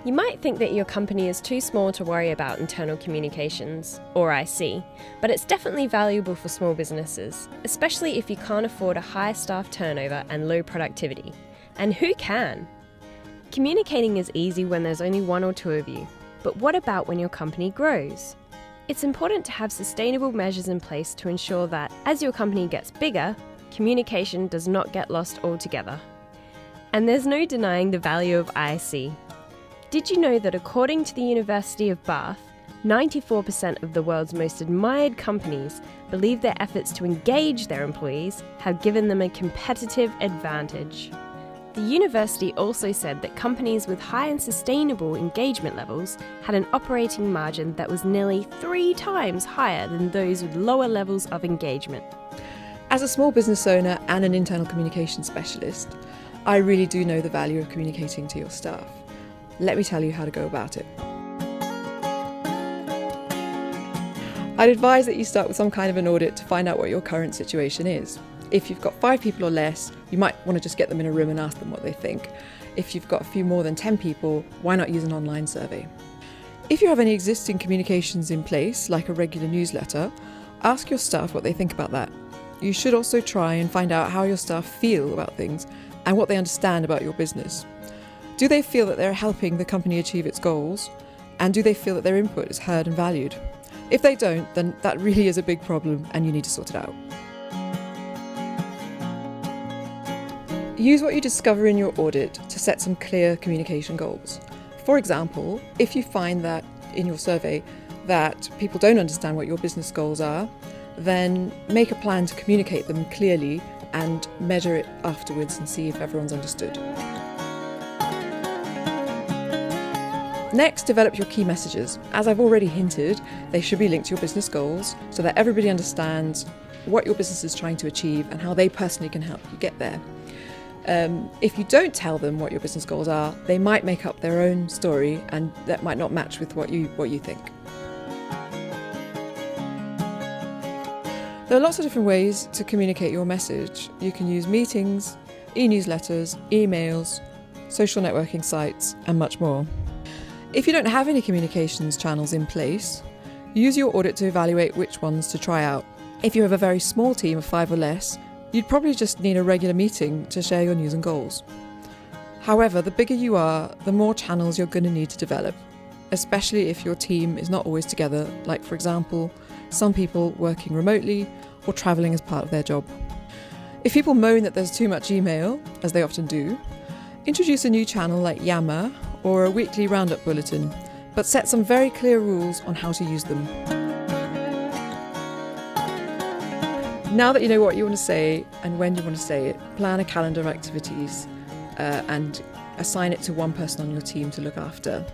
You might think that your company is too small to worry about internal communications, or IC, but it's definitely valuable for small businesses, especially if you can't afford a high staff turnover and low productivity. And who can? Communicating is easy when there's only one or two of you, but what about when your company grows? It's important to have sustainable measures in place to ensure that, as your company gets bigger, communication does not get lost altogether. And there's no denying the value of IC. Did you know that according to the University of Bath, 94% of the world's most admired companies believe their efforts to engage their employees have given them a competitive advantage? The university also said that companies with high and sustainable engagement levels had an operating margin that was nearly 3 times higher than those with lower levels of engagement. As a small business owner and an internal communication specialist, I really do know the value of communicating to your staff. Let me tell you how to go about it. I'd advise that you start with some kind of an audit to find out what your current situation is. If you've got 5 people or less, you might want to just get them in a room and ask them what they think. If you've got a few more than 10 people, why not use an online survey? If you have any existing communications in place, like a regular newsletter, ask your staff what they think about that. You should also try and find out how your staff feel about things and what they understand about your business. Do they feel that they're helping the company achieve its goals? And do they feel that their input is heard and valued? If they don't, then that really is a big problem and you need to sort it out. Use what you discover in your audit to set some clear communication goals. For example, if you find that in your survey that people don't understand what your business goals are, then make a plan to communicate them clearly and measure it afterwards and see if everyone's understood. Next, develop your key messages. As I've already hinted, they should be linked to your business goals so that everybody understands what your business is trying to achieve and how they personally can help you get there. If you don't tell them what your business goals are, they might make up their own story and that might not match with what you think. There are lots of different ways to communicate your message. You can use meetings, e-newsletters, emails, social networking sites, and much more. If you don't have any communications channels in place, use your audit to evaluate which ones to try out. If you have a very small team of 5 or less, you'd probably just need a regular meeting to share your news and goals. However, the bigger you are, the more channels you're going to need to develop, especially if your team is not always together, like for example, some people working remotely or travelling as part of their job. If people moan that there's too much email, as they often do, introduce a new channel like Yammer or a weekly roundup bulletin, but set some very clear rules on how to use them. Now that you know what you want to say and when you want to say it, plan a calendar of activities and assign it to one person on your team to look after.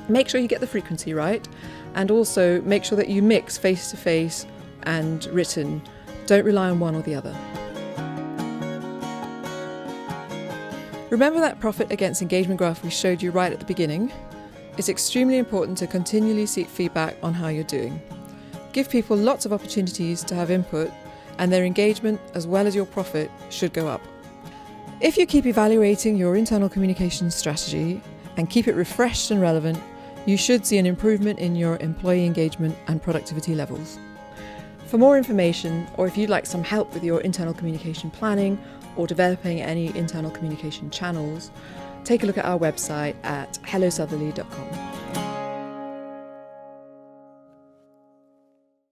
Make sure you get the frequency right, and also make sure that you mix face-to-face and written. Don't rely on one or the other. Remember that profit against engagement graph we showed you right at the beginning? It's extremely important to continually seek feedback on how you're doing. Give people lots of opportunities to have input, and their engagement as well as your profit should go up. If you keep evaluating your internal communication strategy and keep it refreshed and relevant, you should see an improvement in your employee engagement and productivity levels. For more information, or if you'd like some help with your internal communication planning or developing any internal communication channels, take a look at our website at hellosutherly.com.